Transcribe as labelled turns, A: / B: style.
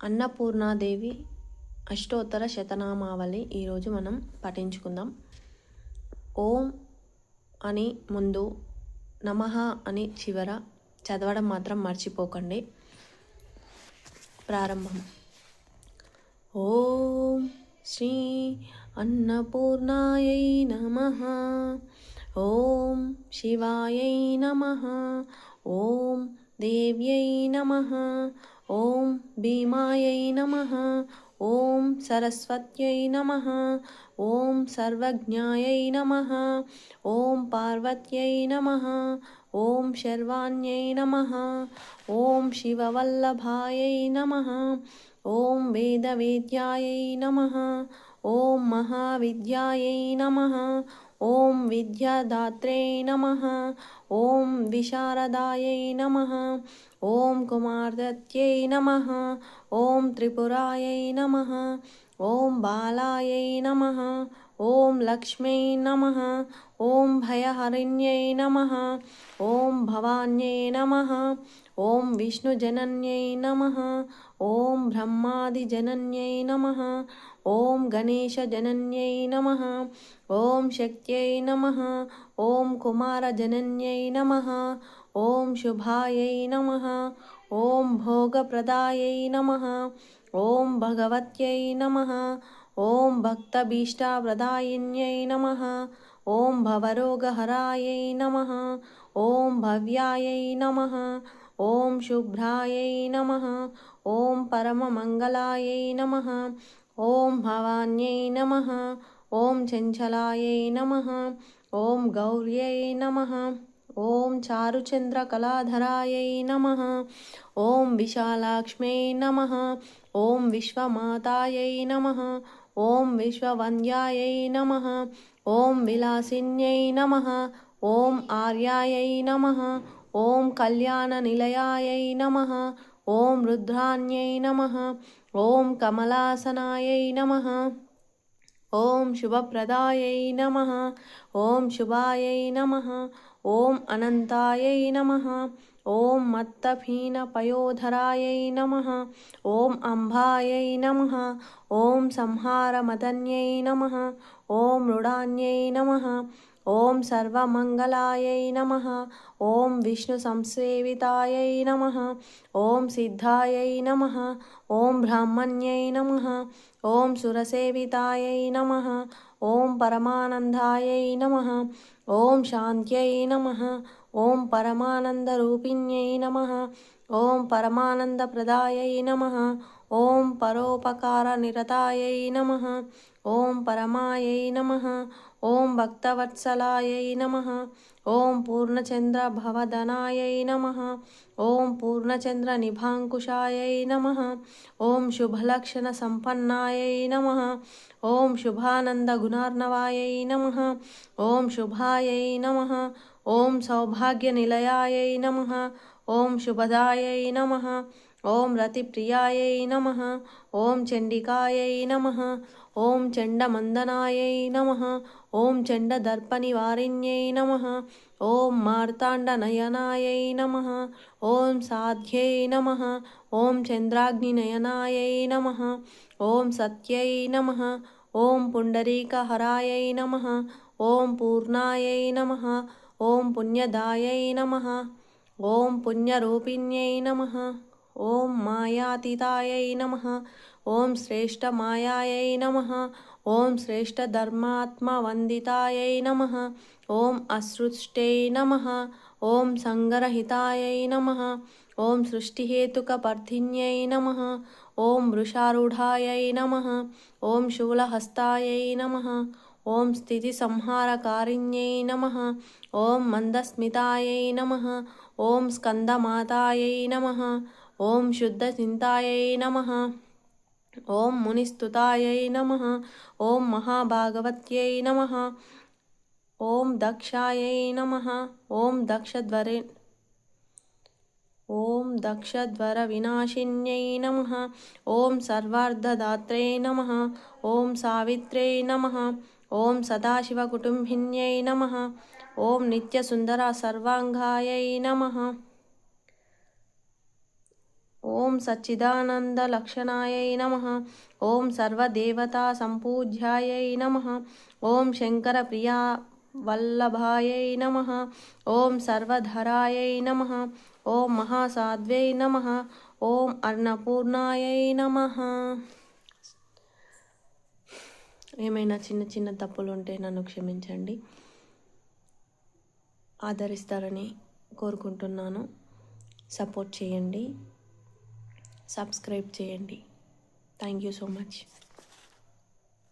A: అన్నపూర్ణాదేవి అష్టోత్తర శతనామావళి ఈరోజు మనం పఠించుకుందాం. ఓం అని ముందు, నమః అని చివర చదవడం మాత్రం మర్చిపోకండి. ప్రారంభం. ఓం శ్రీ అన్నపూర్ణాయై నమః. ఓం శివాయై నమః. ఓం దేవ్యై నమః. ఓం భీమాయై నమః. ఓం సరస్వత్యై నమః. ఓం సర్వజ్ఞాయై నమః. ఓం పార్వత్యై నమః. ఓం శర్వాణ్యై నమః. ఓం శివవల్లభాయై నమః. ఓం వేదవేద్యాయై నమః. ఓం మహావిద్యాయై నమః. ఓం విద్యాదాత్రే నమః. ఓం విశారదాయై నమః. ఓం కుమారత్యై నమః. ఓం త్రిపురాయై నమః. ఓం బాలాయై నమః. ఓం లక్ష్మ్యై నమః. ఓం భయహరిణ్యై నమః. ఓం భవాన్యై నమః. ఓం విష్ణుజనన్యై నమః. ఓం బ్రహ్మాదిజనన్యై నమః. ఓం గణేశజనన్యై నమః. ఓం శక్త్యై నమః. ఓం కుమారజనన్యై నమః. ఓం శుభాయై నమః. ఓం భోగప్రదాయై నమః. ఓం భగవత్యై నమః. ఓం భక్తభీష్టాప్రదాయిన్యై నమః. ఓం భవరోగహరాయై నమః. ఓం భవ్యాయై నమః. ఓం శుభ్రాయై నమః. ఓం పరమమంగళాయై నమః. ఓం భవాన్యై నమః. ఓం చంచలాయై నమః. ఓం గౌర్యై నమః. ఓం చారుచంద్రకళాధరాయై నమః. ఓం విశాలాక్ష్మ్యై నమః. ఓం విశ్వమాతాయై నమః. ఓం విశ్వవంద్యాయై నమః. ఓం విలాసిన్యై నమః. ఓం ఆర్యాయై నమః. ఓం కళ్యాణనిలయాయై నమః. ఓం రుద్రాన్యై నమః. ఓం కమలాసనాయై నమః. ఓం శుభప్రదాయై నమః. ఓం శుభాయై నమః. ఓం అనంతాయై నమః. ఓం మత్తఫీనపయోధరాయై నమః. ఓం అంబాయై నమః. ఓం సంహారమదన్యై నమః. ఓం మృడాన్యై నమః. ఓం సర్వమంగళాయై నమః. ఓం విష్ణు సంసేవితాయై నమః. ఓం సిద్ధాయై నమః. ఓం బ్రాహ్మణ్యై నమః. ఓం సురసేవితాయై నమః. ఓం పరమానందాయై నమః. ఓం శాంత్యై నమః. ఓం పరమానందరూపిణ్యై నమః. ఓం పరమానందప్రదాయై నమః. ఓం పరోపకారనిరతాయై నమః. ఓం పరమాయై నమః. ఓం భక్తవత్సలాయై నమః. ఓం పూర్ణచంద్రభవదనాయై నమః. ఓం పూర్ణచంద్రనిభాంకుశాయై నమః. ఓం శుభలక్షణసంపన్నాయై నమః. ఓం శుభానందగుణార్ణవాయై నమః. ఓం శుభాయై నమః. ఓం సౌభాగ్యనిలయాయై నమః. ఓం శుభదాయై నమః. ఓం రతిప్రియాయై నమః. ఓం చండికాయై నమః. ఓం చండమందనాయై నమః. ఓం చండదర్పనివారిణ్యై నమః. ఓం మార్తాండనయనాయై నమః. ఓం సాధ్యై నమః. ఓం చంద్రాగ్నినయనాయై నమః. ఓం సత్యై నమః. ఓం పుండరీకహరాయై నమః. ఓం పూర్ణాయై నమః. ఓం పుణ్యదాయై నమః. ఓం పుణ్యరూపిణ్యై నమః. ఓం మాయాతీతాయై నమః. ఓం శ్రేష్టమాయాయై నమః. ఓం శ్రేష్టధర్మాత్మవందితాయై నమః. ఓం అసృష్టై నమః. ఓం సంగరహితాయై నమః. ఓం సృష్టిహేతుకపర్ధిన్యై నమః. ఓం వృషారూఢాయై నమః. ఓం శూలహస్తాయై నమః. ఓం స్థితిసంహారకారిణ్యై నమః. ఓం మందస్మితాయై నమః. ఓం స్కందమాతాయై నమః. ఓం శుద్ధచింతాయై నమః. ఓం మునిస్తుతాయై నమః. ఓం మహాభాగవత్యై నమః. ఓం దక్షాయై నమః. ఓం దక్షధ్వరవినాశిన్యై నమః. ఓం సర్వార్థదాత్రే నమః. ఓం సావిత్ర్యై నమః. ఓం సదాశివకుటుంబిన్యై నమః. ఓం నిత్యసుందర సర్వాంగాయై నమః. ఓం సచ్చిదానందలక్షణాయై నమః. ఓం సర్వదేవతాసంపూజ్యాయై నమః. ఓం శంకరప్రియా వల్లభాయై నమః. ఓం సర్వధరాయై నమః. ఓం మహాసాధ్వై నమః. ఓం అన్నపూర్ణాయై నమః. ఏమైనా చిన్న చిన్న తప్పులు ఉంటే నన్ను క్షమించండి. ఆదరిస్తారని కోరుకుంటున్నాను. సపోర్ట్ చేయండి, సబ్స్క్రైబ్ చేయండి. Thank you so much.